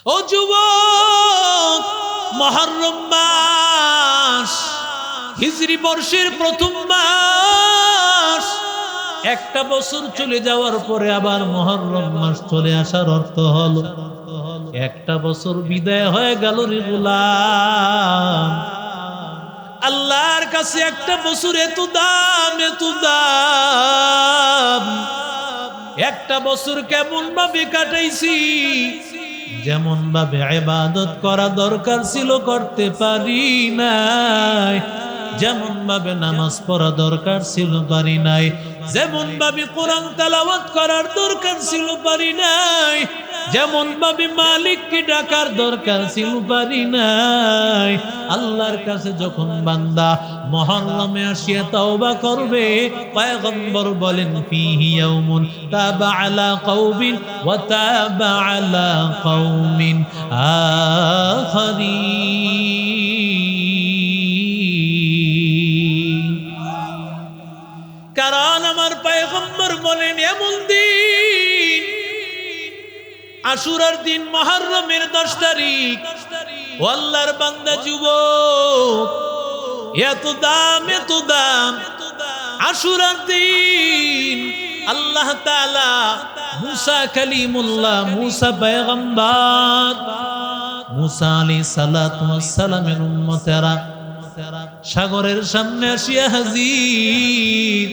ও যুবক, মুহররম মাস হিজরি বর্ষের প্রথম মাস। একটা বছর চলে যাওয়ার পরে আবার মুহররম মাস চলে আসার অর্থ হলো একটা বছর বিদায় হয়ে গেল রে গোলাম। আল্লাহর কাছে একটা বছর এত দাম, এত দাম। একটা বছর কেমন ভাবে কাটাইছি, যেমন ভাবে ইবাদত করা দরকার ছিল করতে পারি নাই, যেমন ভাবে নামাজ পড়া দরকার ছিল পারি নাই, যেমন ভাবে কোরআন তেলাওয়াত করার দরকার ছিল পারি নাই, যেমন ভাবে মালিককে ডাকার দরকার ছিল পারি নাই। আল্লাহর কাছে যখন বান্দা মুহররমে আসিয়া তাওবা করবে, পয়গম্বর বলেন ফিহি ইয়াউমুন তাবা আলা কওমিন ওয়া তাবা আলা কওমিন আখারিন। কারণ আমার পয়গম্বর বলেন এমন দিন, আশুরার দিন, মুহররমের 10 তারিখ। ও আল্লাহর বান্দা যুবক, এত দাম, এত দাম। আশুরার দিন আল্লাহ তাআলা মুসা কালিমুল্লাহ, মুসা পয়গম্বর, মুসা আলাইহিস সালাতু ওয়াস সালামের উম্মতেরা সাগরের সামনে আসিয়া হাজির।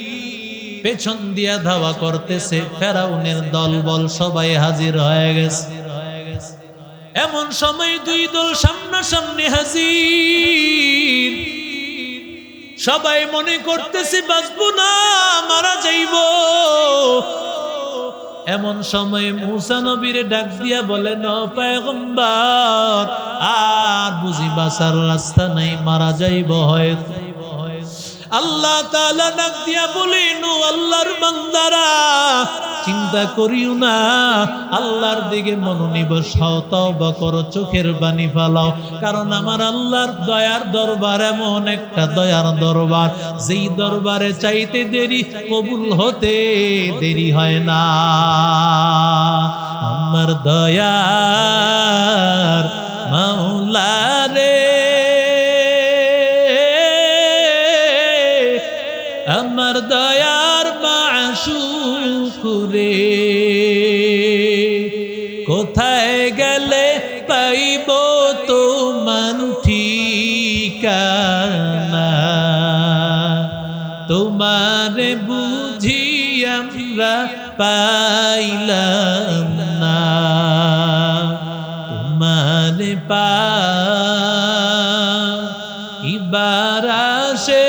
পেছন দিয়া ধাওয়া করতেছে, ফেরাউনের দলবল সবাই হাজির হয়ে গেছে। এমন সময় দুই দল সামনাসামনি হাজির। সবাই মনে করতেছে বাঁচবো না, মারা যাইব। এমন সময় মুসা নবীরে ডাক দিয়া বলেন, ও পয়গম্বর, আর বুঝি বাঁচার রাস্তা নাই, মারা যাইব হয়তো। আল্লাহ তাআলা ডাক দিয়া বলেন, ও আল্লাহর বান্দারা, চিন্তা করিও না, আল্লাহর দিকে মনোনিবেশ হও, তওবা করো, চোখের পানি ফেলাও। কারণ আমার আল্লাহর দয়ার দরবার এমন একটা দয়ার দরবার, যেই দরবারে চাইতে দেরি, কবুল হতে দেরি হয় না। আমার দয়ার মাওলা রে, আমার দয়ার মাশউক রে, কোথায় গেলে পাইব তোমার ঠিকানা, তোমারে বুঝি আমরা পাইলাম না, তোমারে পাইবার আসে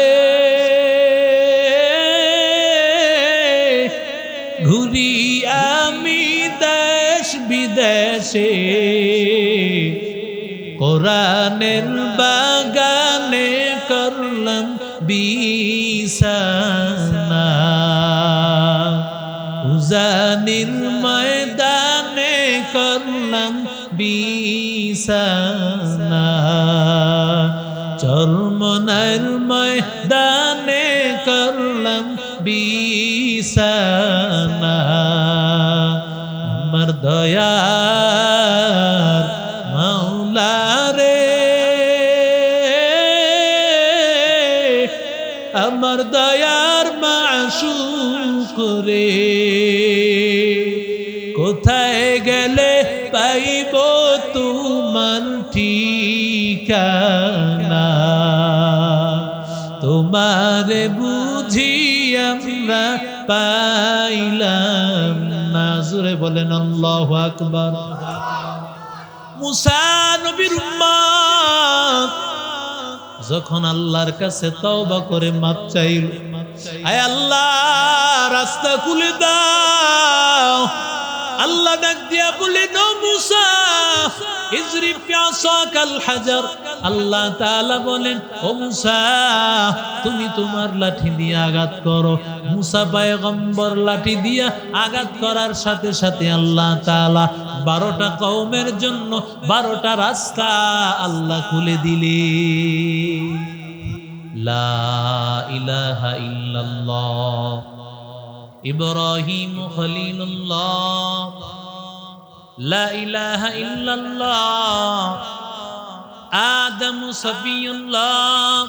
ঘুরি আমি দেশ বিদেশে, কোরআনের বাগানে করলাম বিছানা, উজানির ময়দানে করলাম বিছানা, চরমনার ময়দানে করলাম বিছানা। আমার দয়ার মাওলা রে, আমার দয়ার মাশউক রে, কোথায় গেলে পাইব তোমার ঠিকানা, তোমারে বুঝি আমরা পাইলাম না। জোরে বলেন আল্লাহু আকবার। মুসা নবীর উম্মত যখন আল্লাহর কাছে তওবা করে মাপ চাইল, আয় আল্লাহ রাস্তা খুলে দাও। আল্লাহ ডাক দিয়া বলেন, ও মুসা ইজরি ফিআসাকাল হাজার। আল্লাহ তাআলা বলেন, ও মুসা তুমি তোমার লাঠি দিয়ে আঘাত করো। মুসা পয়গম্বর লাঠি দিয়া আঘাত করার সাথে সাথে আল্লাহ তাআলা 12টা কওমের জন্য 12টা রাস্তা আল্লাহ খুলে দিলেন। লা ইলাহা ইল্লাল্লাহ ইব্রাহিম খলিলুল্লাহ লা ইলাহা ইল্লাল্লাহ, আদম সফিউল্লাহ,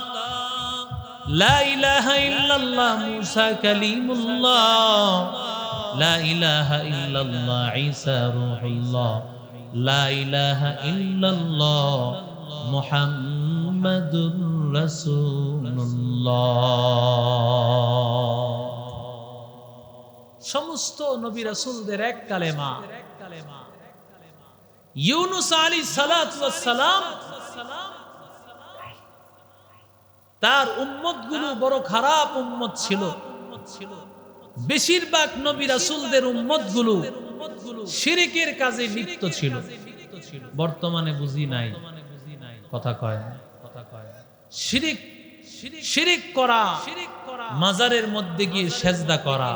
লা ইলাহা ইল্লাল্লাহ, মুসা কালিমুল্লাহ, লা ইলাহা ইল্লাল্লাহ, ঈসা রূহুল্লাহ, লা ইলাহা ইল্লাল্লাহ, মুহাম্মাদুর রাসূলুল্লাহ। সমস্ত নবী রাসূলদের এক কালেমা। ইউনুস আলাইহিস সালাতু ওয়াস সালাম তার উম্মতগুলো বড় খারাপ উম্মত ছিল। বেশিরভাগ নবী রাসূলদের উম্মতগুলো শিরকের কাজে লিপ্ত ছিল। বর্তমানে বুঝি নাই, কথা কয় না। শিরিক করা, মাজারের মধ্যে গিয়ে সেজদা করা,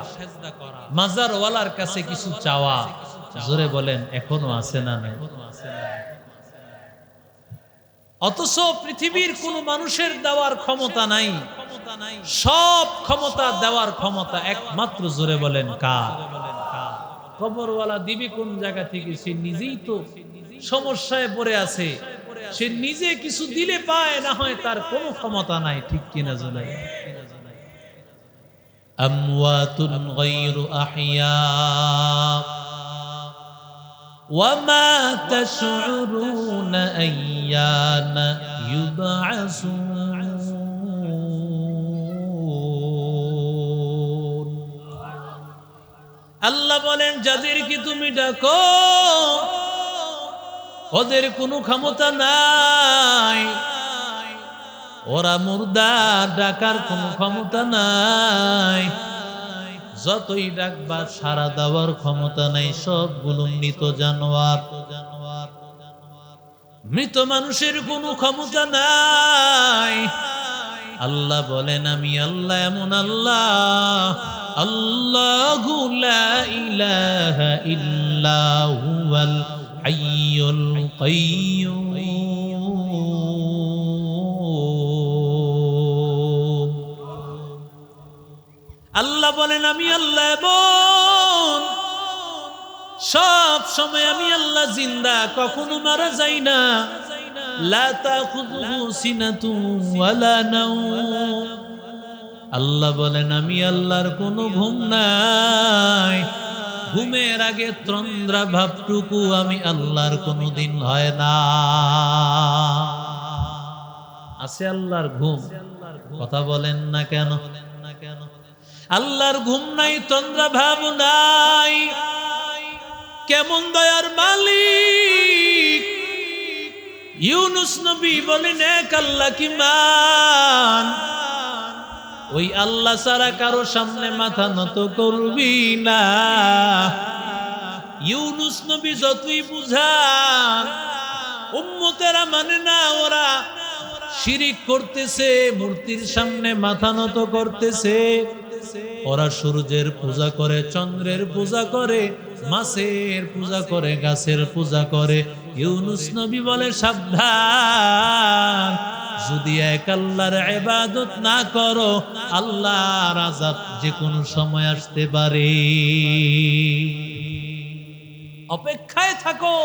মাজারওয়ালার কাছে কিছু চাওয়া, জোরে বলেন এখনো আছে না নাই? অথচ পৃথিবীর কোন মানুষের দেওয়ার ক্ষমতা নাই, সব ক্ষমতা দেওয়ার ক্ষমতা একমাত্র, জোরে বলেন কার? কবরওয়ালা দিবে কোন জায়গা থেকে? সে নিজেই তো সমস্যায় পড়ে আছে, সে নিজে কিছু দিলে পায়, না হয় তার কোনো ক্ষমতা নাই, ঠিক কিনা? জোরে আমওয়াতুন গায়রু আহইয়া ওয়ামা তাশউরুনা আইয়ানা ইউবআসুন। আল্লাহ বলেন, যাদেরকে তুমি ডাকো ওদের কোনো ক্ষমতা নাই, ওরা মুর্দা, ডাকার কোনো ক্ষমতা নাই। যতই ডাকবা সারা দেওয়ার ক্ষমতা নাই, সবগুলো মৃত জানোয়ার। মৃত মানুষের কোনো ক্ষমতা নাই। আল্লাহ বলেন, আমি আল্লাহ এমন আল্লাহ, আল্লাহু লা ইলাহা ইল্লা হুয়াল হাইয়ুল কাইয়্যুম। আল্লাহ বলেন, আমি আল্লাহ এমন, সব সময় আমি আল্লাহ জিন্দা, কখনো মারা যাই না। লা তাখুযুহু সিনাতুন ওয়ালা নাওম। আল্লাহ বলেন, আমি আল্লাহর কোনো ঘুম নাই, ঘুমের আগে তন্দ্রা ভাবটুকু আমি আল্লাহর কোনোদিন হয় না। আছে আল্লাহর ঘুম? কথা বলেন না কেন? আল্লাহর ঘুম নাই, তন্দ্রা ভাব নাই। কেমন দয়ার মালিক! ইউনুস নবী বলেন, এক আল্লাহ কি মান? ওই আল্লাহ ছাড়া কারো সামনে মাথা নত করবি না। ইউনুস নবী যতই বুঝান, উম্মতেরা মানে না, ওরা শিরিক করতেছে, মূর্তির সামনে মাথা নত করতেছে। ওরা সূর্যের পূজা করে, চন্দ্রের পূজা করে, মাছের পূজা করে, গাছের পূজা করে। ইউনুস নবী বলে, সাবধান, যদি এক আল্লাহর ইবাদত না করো, আল্লাহর আযাব যে কোনো সময় আসতে পারে। অপেক্ষায় থাকো,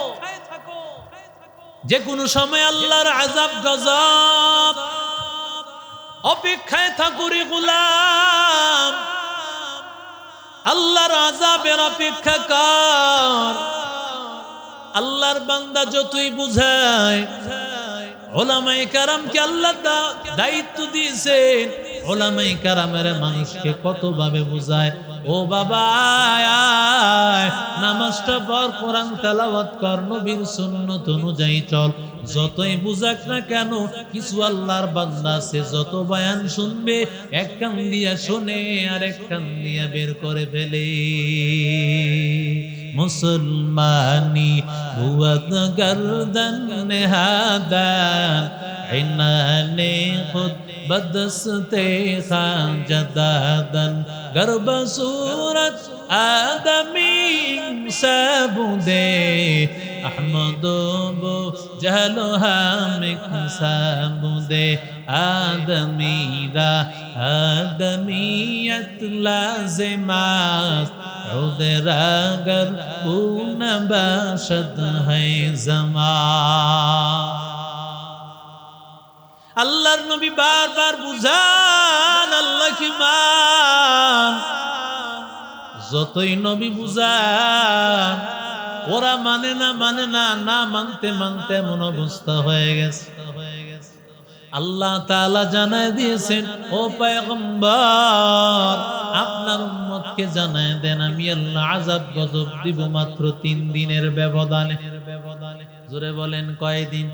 যে কোনো সময় আল্লাহর আযাব গজব। অপেক্ষায় থাকো রে গোলাম, আল্লাহর আযাবের অপেক্ষা কর। আল্লাহর বান্দা যতই বুঝায়, উলামায়ে কেরামকে আল্লাহ দায়িত্ব দিয়েছেন, উলামায়ে কেরামের মানুষকে কত ভাবে বুঝায়। ও বাবা, নামাজটা পড়, কোরআন তেলাওয়াত কর, নবীর সুন্নাত অনুযায়ী চল। যতই বুঝাক না কেন, কিছু আল্লাহর বান্দা আছে, যত বয়ান শুনবে এক কান দিয়া শুনে আর এক কান দিয়া বের করে ফেলে। মুসলমানি হুয়াত গর্দন নেহাদান, ইনানে খুদ বদস্তে খাজদাদন, গর্ব सूरत आदमी सबुदे अहमदो बो जहलो हामिक सबुदे आदमीरा आदमीयत लाज़िमात उधर अगर पूर्ण बशद है जमा আল্লাহর নবী বারবার বুঝান আল্লাহ কি মান যতই নবী বুঝান ওরা মানে না না মানতে মানতে এমন অবস্থা হয়ে গেছে আল্লাহ তাআলা জানায় দিয়েছেন ও পয়গম্বর আপনার উম্মতকে জানায় দেন আমি আল্লাহ আযাব গজব দিব মাত্র 3 দিনের ব্যবধানে জোরে বলেন কয়দিন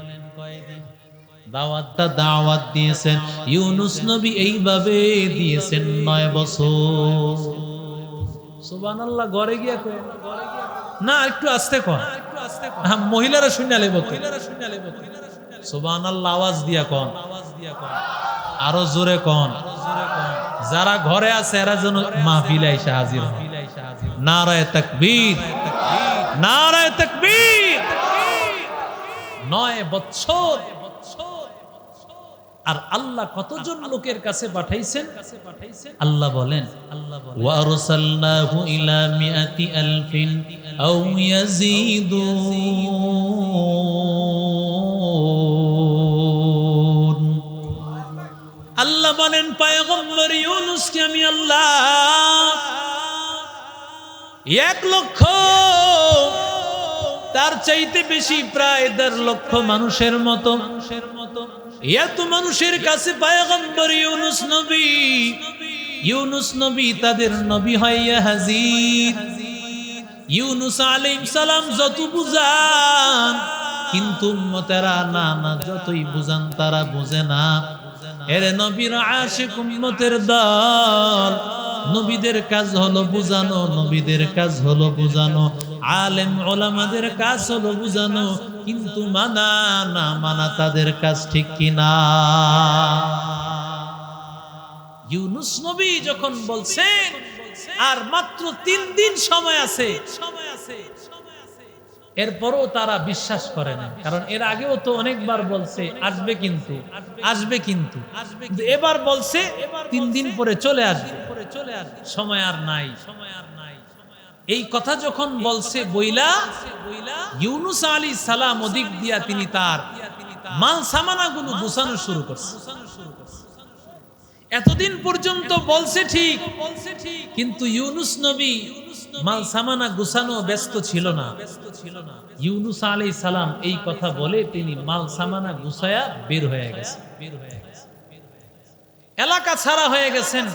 দাওয়াত দিয়েছেন ইউনুস নবী এইভাবে দিয়েছেন 9 বছর সুবহানাল্লাহ ঘরে গিয়া কয় না একটু আস্তে কর মহিলারা শুনে লেব সুবহানাল্লাহ আওয়াজ দিয়া কোন আরো জোরে কোন যারা ঘরে আছে এরা যেন মাহফিলে এসে হাজির হয় নারায়ে তাকবীর নারায়ে তাকবীর 9 বছর আর আল্লাহ কতজন লোকের কাছে পাঠাইছেন আল্লাহ বলেন ওয়া আরসালনাহু ইলা মিআতি আলফিন আও ইয়াজিদুন আল্লাহ বলেন পয়গম্বর ইউনূসকে আমি আল্লাহ 1 লক্ষ তার চাইতে বেশি প্রায় 1.5 লক্ষ মানুষের মতো এত মানুষের কাছে পয়গম্বর ইউনুস নবী তাদের নবী হইয়া হাজির ইউনুস আলাইহিস সালাম যত বুঝান কিন্তু উম্মতেরা না যতই বুঝান তারা বুঝে না এর নবীর আশিক উম্মতের দল নবীদের কাজ হলো বুঝানো নবীদের কাজ হলো বুঝানো আলেম ওলামাদের কাজ হলো বুঝানো কিন্তু মানা না মানা তাদের কাজ ঠিক কিনা ইউনুস নবী যখন বলছেন আর মাত্র 3 দিন সময় আছে এরপরও তারা বিশ্বাস করে না কারণ এর আগেও তো অনেকবার বলছে আসবে কিন্তু এবার বলছে 3 দিন পরে চলে আসবে সময় আর নাই এই কথা যখন বলছে বইলা ইউনুস আলাইহিস সালাম ওদিক দিয়া তিনি তার মাল সামানাগুলো গুছানো শুরু করছে এতদিন পর্যন্ত বলছে ঠিক কিন্তু ইউনুস নবী মাল সামানা গুছানো ব্যস্ত ছিল না ইউনুস আলাইহিস সালাম এই কথা বলে তিনি মাল সামানা গুছায়া বের হয়ে গেছে এলাকা ছাড়া হয়ে গেছেন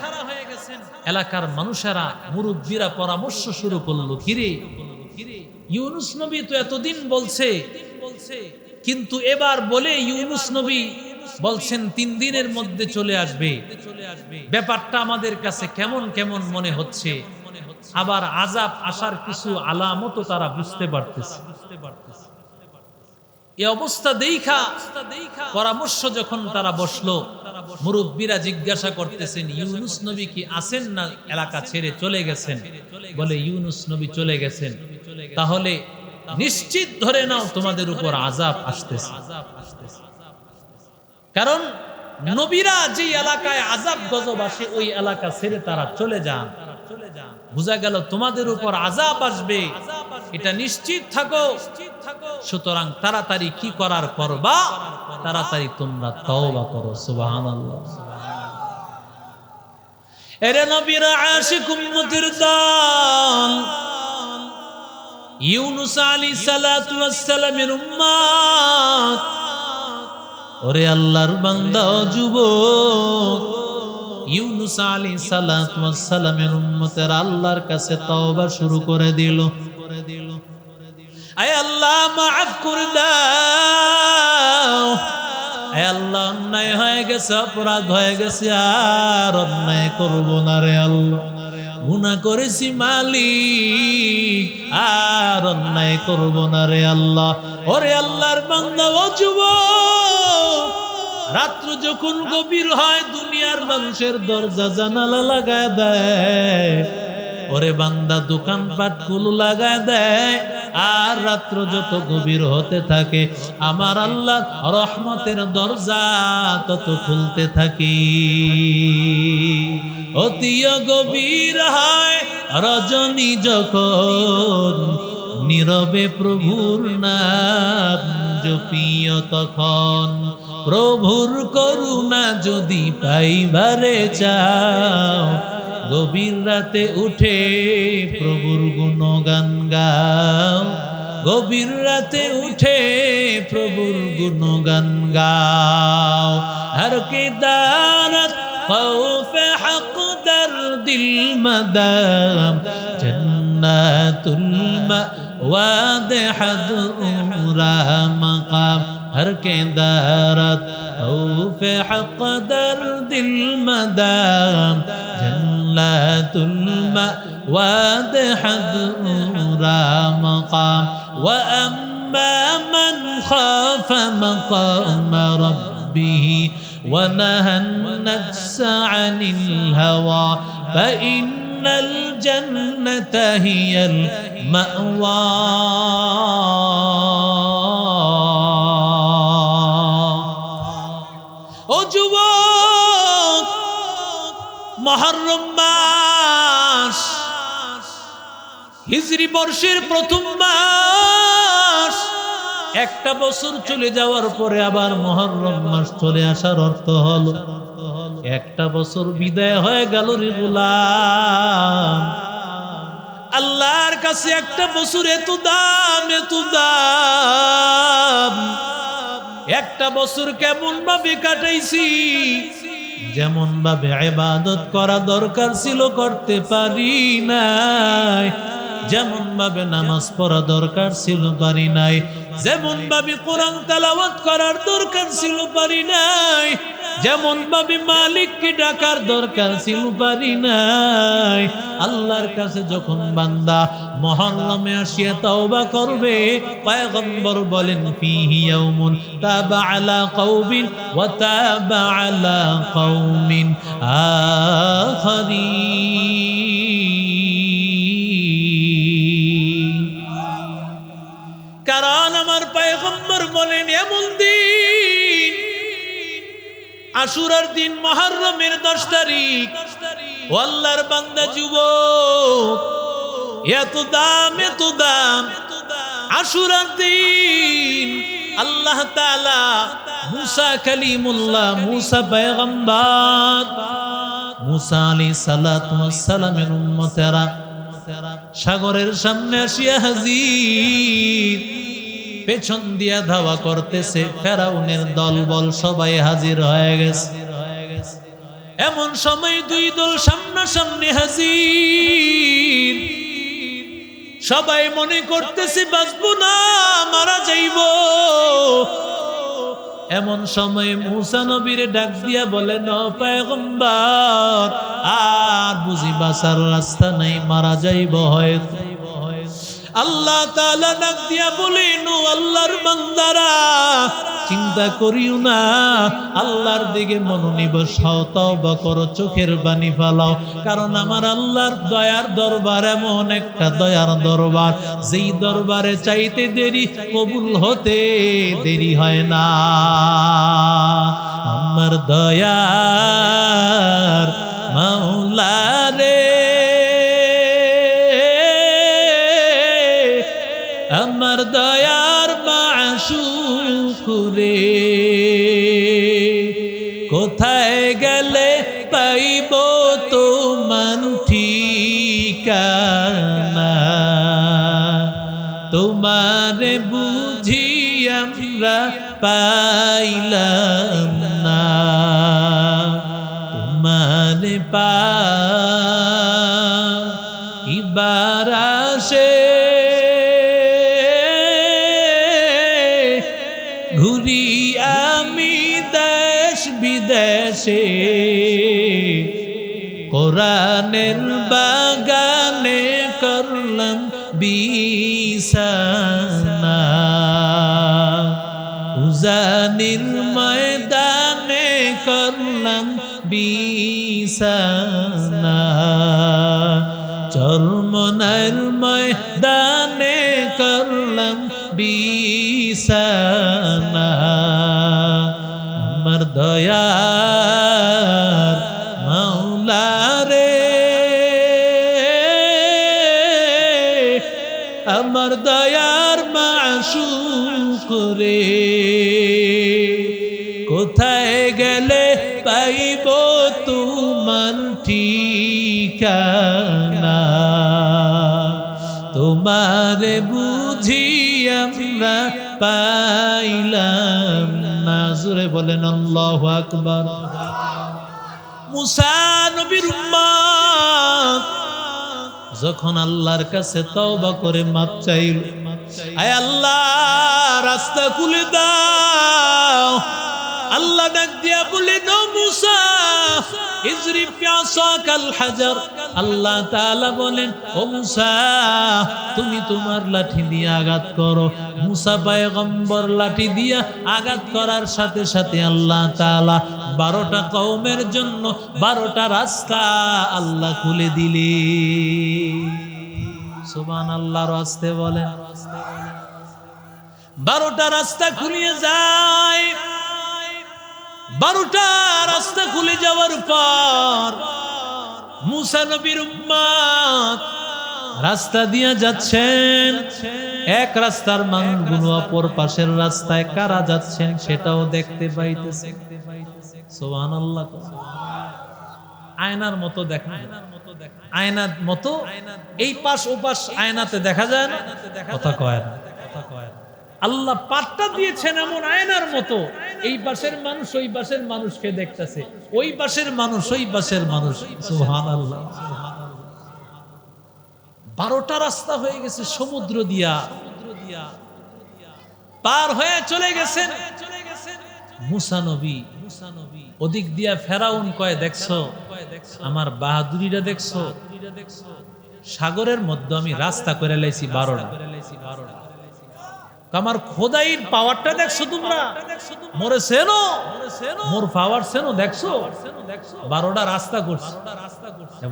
এলাকার মানুষেরা মুরব্বীরা পরামর্শ শুরু করলো কিরে ইউনুস নবী তো এতদিন বলছে কিন্তু এবার বলে ইউনুস নবী বলছেন 3 দিনের মধ্যে চলে আসবে ব্যাপারটা আমাদের কাছে কেমন কেমন মনে হচ্ছে আবার আযাব আসার কিছু আলামতও তারা বুঝতে পারতেছে এই অবস্থা দেখা পরামর্শ যখন তারা বসলো মুরব্বীরা জিজ্ঞাসা করতেছেন ইউনুস নবী কি আছেন না এলাকা ছেড়ে চলে গেছেন বলে ইউনুস নবী চলে গেছেন তাহলে নিশ্চিত ধরে নাও তোমাদের উপর আযাব আসতেছে কারণ নবীরা যে এলাকায় আযাব গজব আসে ওই এলাকা ছেড়ে তারা চলে যান বুঝা গেল তোমাদের উপর আযাব আসবে এটা নিশ্চিত থাকো সুতরাং তাড়াতাড়ি কি করার করবা তাড়াতাড়ি তোমরা তওবা করো সুবহানাল্লাহ এরে নবীর আশিক উম্মতের দল ইউনুস আলাইহিস সালাতু ওয়াস সালামের উম্মত ওরে আল্লাহর বান্দা ও যুবক ইউনুস আলাইহিস সালাতু ওয়াস সালামের উম্মতের আল্লাহর কাছে তওবা শুরু করে দিল আয় আল্লাহ মাফ করে দাও আয় আল্লাহ অন্যায় হয়ে গেছে অপরাধ হয়ে গেছে আর অন্যায় করব না রে আল্লাহ গুনাহ করেছি মালিক আর অন্যায় করব না রে আল্লাহ ওরে আল্লাহর বান্দা ও যুবক রাত্র যখন গভীর হয় দুনিয়ার মানুষের দরজা জানালা লাগায় দেয় ওরে বান্দা দোকানপাট গুলো লাগায় দেয় আর রাত্র যত গভীর হতে থাকে আমার আল্লাহ রহমতের দরজা তত খুলতে থাকি অতিয় গভীর হয় রজনী যখন নীরবে প্রভুর নাম জপিও তখন। প্রভুর করুণা যদি পাইবারে চাও গভীর রাতে উঠে প্রভুর গুণগান গাও। গভীর রাতে উঠে প্রভুর গুণগান গাও। হর কে দারত খৌফ হক দর্দিল মদাম জন্নাতুল মাওয়াদ হাদুরা মকাম। হর কে দারত খৌফ হক দর্দিল মদাম জন্নাতুল মাওয়াদ হাদুরা মকাম। وأما من خاف مقام ربه ونهى النفس عن الهوى فإن الجنة هي المأوى ও যুবক মুহররম মাস হিজরি বর্ষের প্রথম মাস। একটা বছর চলে যাওয়ার পরে আবার মুহররম মাস চলে আসার অর্থ হলো একটা বছর বিদায় হয়ে গেল রে গোলাম। আল্লাহর কাছে একটা বছর এত দাম, এত দাম। একটা বছর কেমন ভাবে কাটাইছি, যেমন ভাবে ইবাদত করা দরকার ছিল করতে পারি নাই, যেমন ভাবে নামাজ পড়া দরকার ছিল পারি নাই, যেমন ভাবে কোরআন তেলাওয়াত করার দরকার ছিল পারি নাই, যেমন ভাবে মালিককে ডাকার দরকার ছিল পারি নাই। আল্লাহর কাছে যখন বান্দা মুহররমে আসিয়া তওবা করবে, পয়গম্বর বলেন ফিহি ইয়াউমুন তাবা আলা কওমিন ওয়া তাবা আলা কওমিন আখারিন। কারণ আমার পয়গম্বর বলেন এমন দিন আশুরার দিন, মুহররমের 10 তারিখ। ও আল্লাহর বান্দা যুবক, এত দাম, এত দাম। আশুরার দিন আল্লাহ তাআলা মুসা কালিমুল্লাহ, মুসা পয়গম্বর, মুসা আলাইহিস সালাতু ওয়াস সালামের উম্মতেরা সাগরের সামনে আসিয়া হাজির। পেছন দিয়া ধাওয়া করতেছে ফেরাউনের দলবল, সবাই হাজির হয়ে গেছে। এমন সময় 2 দল সামনাসামনি হাজির। সবাই মনে করতেছে বাঁচবো না, মারা যাইব। এমন সময় মুসা নবীরে ডাক দিয়া বলেন ও পয়গম্বর, আর বুঝি বাঁচার রাস্তা নাই, মারা যাইব হয়তো। আল্লাহ তাআলা ডাক দিয়া বলেন ও আল্লাহর বান্দারা, চিন্তা করিও না, আল্লাহর দিকে মনোনিবেশ হও, তওবা করো, চোখের পানি ফেলাও। কারণ আমার আল্লাহর দয়ার দরবার এমন একটা দয়ার দরবার, যেই দরবারে চাইতে দেরি কবুল হতে দেরি হয় না। আমার দয়ার মাওলা রে, আমার দয়ার মাশুক রে, কোথায় গেলে পাইব তোমার ঠিকানা? তোমারে বুঝি আমরা পাইলাম না, তোমারে পাইবার আশে ঘুরি আমি দেশ বিদেশে, কোরআনের বাগানে করলাম বিছানা, উজানির ময়দানে করলাম বিছানা, চরমনার ময়দানে করলাম বিছানা। আমার দয়ার মাওলা কোথায় গেলে পাইব তোমার ঠিকানা, তোমারে বুঝি আমরা পাইলাম না। জোরে বলেন আল্লাহু আকবার। মুসা নবীর উম্মত যখন আল্লাহর কাছে তওবা করে মাপ চাইল, আয় আল্লাহ রাস্তা খুলে দাও। আল্লাহ ডাক দিয়া বলে দাও মুসা ইজরিব বিআসাকাল হাজার। আল্লাহ তাআলা বলেন ও মুসা তুমি তোমার লাঠি দিয়ে আঘাত করো। মুসা পয়গম্বর লাঠি দিয়া আঘাত করার সাথে সাথে আল্লাহ তাআলা 12টা কওমের জন্য 12টা রাস্তা আল্লাহ খুলে দিলেন। সুবহানাল্লাহর আস্তে বলেন। 12টা রাস্তা খুলে যায়। 12টা রাস্তা খুলে যাওয়ার পর মুসা নবীর উম্মত রাস্তা দিয়ে যাচ্ছেন। এক রাস্তার মানুষগুলো অপর পাশের রাস্তায় কারা যাচ্ছেন সেটাও দেখতে পাইতেছে। সুবহানাল্লাহ। আয়নার মতো দেখেন, আয়নার মতো এই পাশ ও পাশ আয়নাতে দেখা যায় না, কথা কয় না। আল্লাহ পাটটা দিয়েছেন এমন আয়নার মতো, এই পাশের মানুষ ওই পাশের মানুষকে দেখতেছে, ওই পাশের মানুষ ওই পাশের মানুষ। সুবহানাল্লাহ। 12টা রাস্তা হয়ে গেছে সমুদ্র দিয়া পার হয়ে চলে গেছেন মুসা নবী। ওদিক দিয়া ফেরাউন কয় দেখছো আমার বাহাদুরিটা, দেখছো সাগরের মধ্যে আমি রাস্তা করে লাইছি 12টা। আমার খোদাইর পাওয়ারটা দেখছো তোমরা, মোরে সেনো মোর পাওয়ার সেনো দেখছো, 12টা রাস্তা করছে।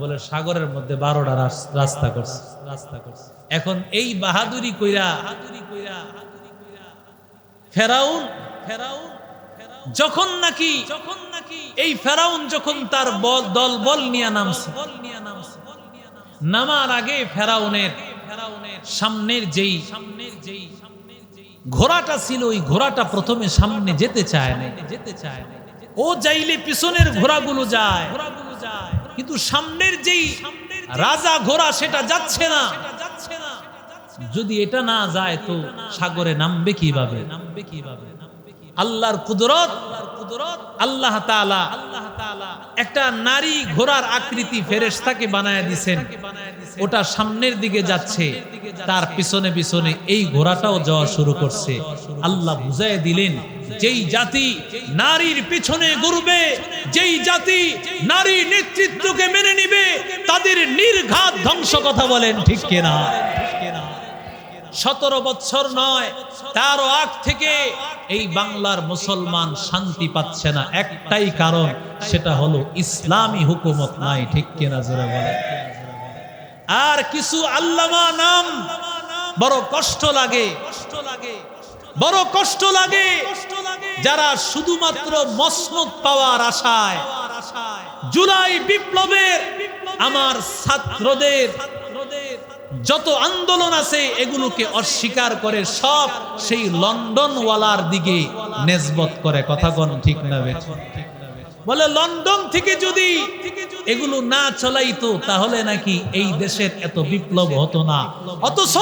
বলে সাগরের মধ্যে 12টা রাস্তা করছে। এখন এই বাহাদুরি কইরা ফেরাউন যখন নাকি এই ফেরাউন যখন তার দল বল নিয়ে নামছে, নামার আগে ফেরাউনের সামনের যেই ঘোড়াটা ছিল ওই ঘোড়াটা প্রথমে সামনে যেতে চায় না। ও যাইলে পিছনের ঘোড়াগুলো যায়, কিন্তু সামনের যেই রাজা ঘোড়া সেটা যাচ্ছে না। যদি এটা না যায় তো সাগরে নামবে কিভাবে? আল্লাহর কুদরত, আল্লাহ তাআলা একটা নারী ঘোড়ার আকৃতি ফেরেশতাকে বানায় দিয়েছেন। ওটা সামনের দিকে যাচ্ছে, তার পিছনে পিছনে এই ঘোড়াটাও যাওয়া শুরু করছে। আল্লাহ বুঝায় দিলেন যেই জাতি নারীর পিছনে ঘুরবে, যেই জাতি নারী নেতৃত্বকে মেনে নিবে তাদের নির্ঘাত ধ্বংস। কথা বলেন ঠিক কিনা? 17 বছর নয় তারও আগ থেকে এই বাংলার মুসলমান শান্তি পাচ্ছে না, একটাই কারণ, সেটা হলো ইসলামী হুকুমত নাই। ঠিক কিনা জোরে বলেন। আর কিছু আল্লামা নাম বড় কষ্ট লাগে, বড় কষ্ট লাগে, যারা শুধুমাত্র মসনদ পাওয়ার আশায় জুলাই বিপ্লবের আমার ছাত্রদের যত আন্দোলন আছে এগুলোকে অস্বীকার করে সব সেই লন্ডন ওয়ালার দিকে নেসবত করে। কথা কোন ঠিক না বেঠিক? বলে লন্ডন থেকে যদি এগুলো না চলাইতো তাহলে নাকি এই দেশের এত বিপ্লব হতো না। অথচ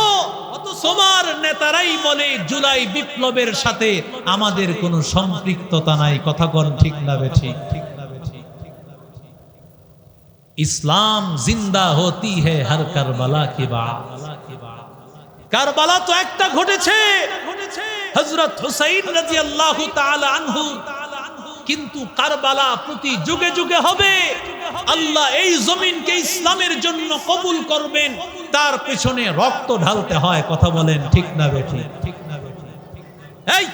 তোমার নেতারাই বলে জুলাই বিপ্লবের সাথে আমাদের কোনো সম্পৃক্ততা নাই। কথা কোন ঠিক না বেঠিক? ইসলাম জিন্দা হতি है हर करबला के बाद। কারবালা তো একটা ঘটেছে, হযরত হুসাইন রাদিয়াল্লাহু তাআলা আনহু, কিন্তু কারবালা প্রতি যুগে যুগে হবে। আল্লাহ এই জমিনকে ইসলামের জন্য কবুল করবেন, তার পেছনে রক্ত ঢালতে হয়। কথা বলেন ঠিক না বেঠিক? এই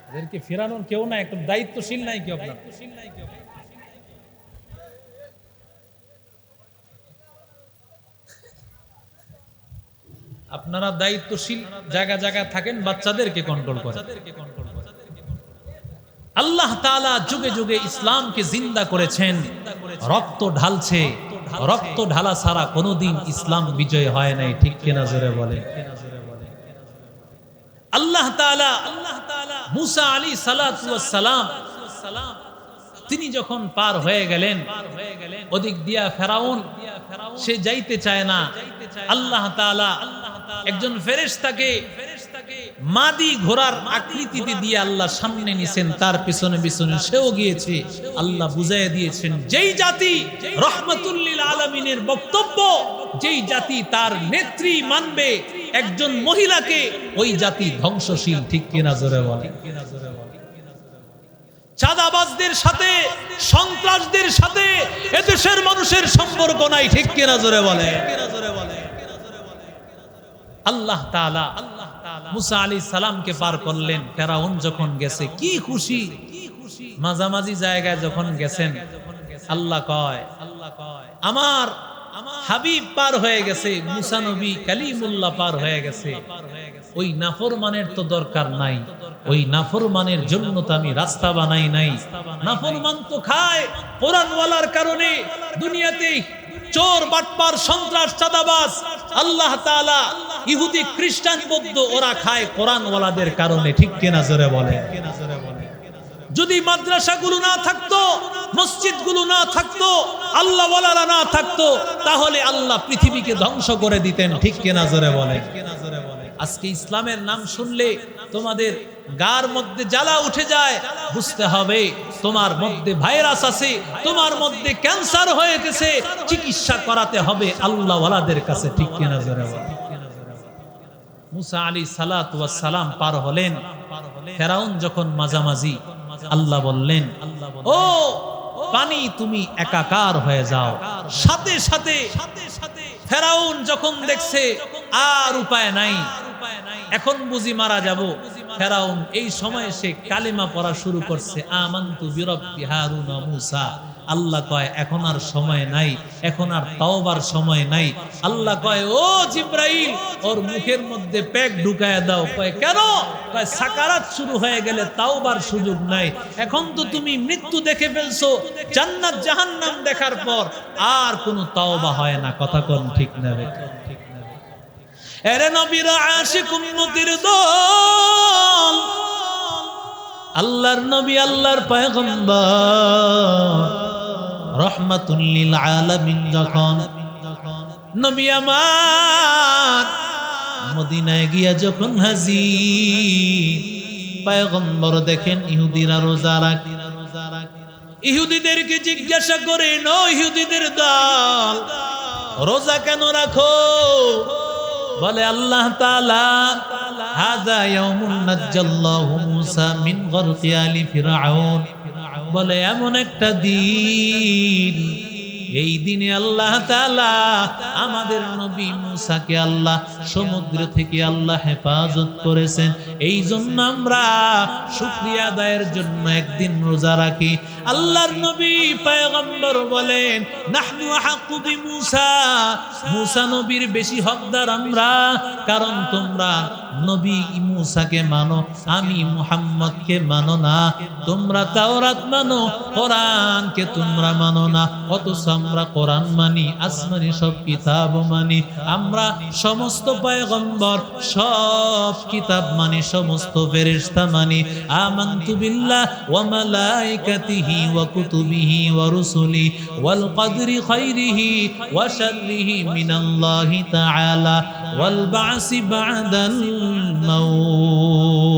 এদেরকে ফেরানোর কেউ না, একটু দায়িত্বশীল নাই কি আপনার? আপনারা দায়িত্বশীল জায়গা জায়গা থাকেন, বাচ্চাদেরকে কন্ট্রোল করেন। আল্লাহ তাআলা যুগে যুগে ইসলামকে জিন্দা করেছেন, রক্ত ঢালছে। রক্ত ঢালা ছাড়া কোনোদিন ইসলাম বিজয় হয় নাই। ঠিক কিনা জোরে বলে? আল্লাহ তাআলা মুসা আলাইহিস সালাতু ওয়াস সালাম তিনি যখন পার হয়ে গেলেন, ওদিক দিয়া ফেরাউন সে যাইতে চায় না। আল্লাহ তাআলা একজন ফেরেশতাকে মাদি ঘোড়ার আকৃতিতে দিয়ে আল্লাহ সামনে নিছেন, তার পিছনে পিছনে সেও গিয়েছে। আল্লাহ বুঝাইয়া দিয়েছেন, যেই জাতি রহমাতুল লিল আলামিনের বক্তব্য, যেই জাতি তার নেত্রী মানবে একজন মহিলাকে, ওই জাতি ধ্বংসশীল। ঠিক কিনা জোরে বলে? চাঁদাবাজদের সাথে, সন্ত্রাসদের সাথে এদেশের মানুষের সম্পর্ক নাই। ঠিক কিনা জোরে বলে? আল্লাহ তাআলা মুসা আলাইহিস সালামকে পার করলেন। ফেরাউন যখন গেছে কি খুশি, মাঝামাঝি জায়গায় যখন গেছেন, আল্লাহ কয় আমার হাবিব পার হয়ে গেছে, মুসা নবী কালিমুল্লাহ পার হয়ে গেছে। ওই নাফরমানের তো দরকার নাই, ওই নাফরমানের জন্য তো আমি রাস্তা বানাই নাই। নাফরমান তো খায় কোরআনওয়ালার কারণে, দুনিয়াতে চোর বাটপার সন্ত্রাস চাঁদাবাজ আল্লাহ তাআলা ইহুদি খ্রিস্টান বৌদ্ধ ওরা খায় কোরআনওয়ালাদের কারণে। ঠিক কিনা জোরে বলে? যদি মাদ্রাসাগুলো না থাকতো, মসজিদগুলো না থাকতো, আল্লাহওয়ালারা না থাকতো, তাহলে আল্লাহ পৃথিবীকে ধ্বংস করে দিতেন। ঠিক কিনা জোরে বলে? আজকে ইসলামের নাম শুনলে তোমাদের গার মধ্যে জ্বালা উঠে যায়, বুঝতে হবে তোমার মধ্যে ভাইরাস আছে, তোমার মধ্যে ক্যান্সার হয়ে গেছে, চিকিৎসা করাতে হবে আল্লাহওয়ালাদের কাছে। ঠিক কিনা জোরে বলে? মুসা আলাইহিস সালাতু ওয়াস সালাম পার হলেন। ফেরাউন যখন মাঝামাঝি, আল্লাহ বললেন, ও পানি তুমি একাকার হয়ে যাও। সাথে সাথে ফেরাউন যখন দেখছে আর উপায় নাই, এখন বুঝি মারা যাব, ফেরাউন এই সময়ে সে কালিমা পড়া শুরু করছে, আমানতু বিরব্বি হারুন ওয়া মূসা। আল্লাহ কয় এখন আর সময় নাই, এখন আর তাওবার সময় নাই। আল্লাহ কয়, ও জিবরাইল, ওর মুখের মধ্যে পেক ঢুকায় দাও। কয় কেন? কয় সাকারাত শুরু হয়ে গেলে তাওবার সুযোগ নাই। এখন তো তুমি মৃত্যু দেখে ফেলছো, জান্নাত জাহান্নাম দেখার পর আর কোনো তাওবা হয় না। কথা কোন ঠিক না? এরে নবীর আশিক উম্মতির দল, আল্লাহর নবী আল্লাহর পয়গম্বর রহমাতুল লিল আলামিন যখন নবী আমার মদিনায় গিয়া যখন হাজির, পয়গম্বর দেখেন ইহুদিরা রোজা রাখে। ইহুদিদেরকে জিজ্ঞাসা করেন, ও ইহুদিদের দল, রোজা কেন রাখো? বলে আল্লাহ তাআলা, হাযা ইয়াউমুন নাজ্জাল্লাহু মূসা মিন গরকি আলি ফিরআউন। বলে এমন একটা দিন, এই দিনে আল্লাহ তাআলা আমাদের নবী মূসাকে আল্লাহ সমুদ্র থেকে আল্লাহ হেফাজত করেছেন। এই জন্য আমরা শুকরিয়া আদায়ের জন্য একদিন রোজা রাখি। আল্লাহর নবী পয়গম্বর বলেন, নাহনু আহাক্কু বিমূসা, মূসা নবীর বেশি হকদার আমরা, কারণ তোমরা নবী মূসাকে মানো, আমি মুহাম্মদকে মানো না। তোমরা তাওরাত মানো, কোরআনকে তোমরা মানো না, অথচ আমরা কোরআন মানি, আসমানি সব কিতাব মানি। আমরা সমস্ত পয়গম্বর, সব কিতাব মানি, সমস্ত ফেরেশতা মানি। আমানতু বিল্লাহ ওয়া মালাইকাতিহি ওয়া কুতুবিহি ওয়া রুসুলি ওয়াল কদরি খাইরিহি ওয়া শাররিহি মিনাল্লাহি তাআলা ওয়াল বা'সি বা'দাল মাউত।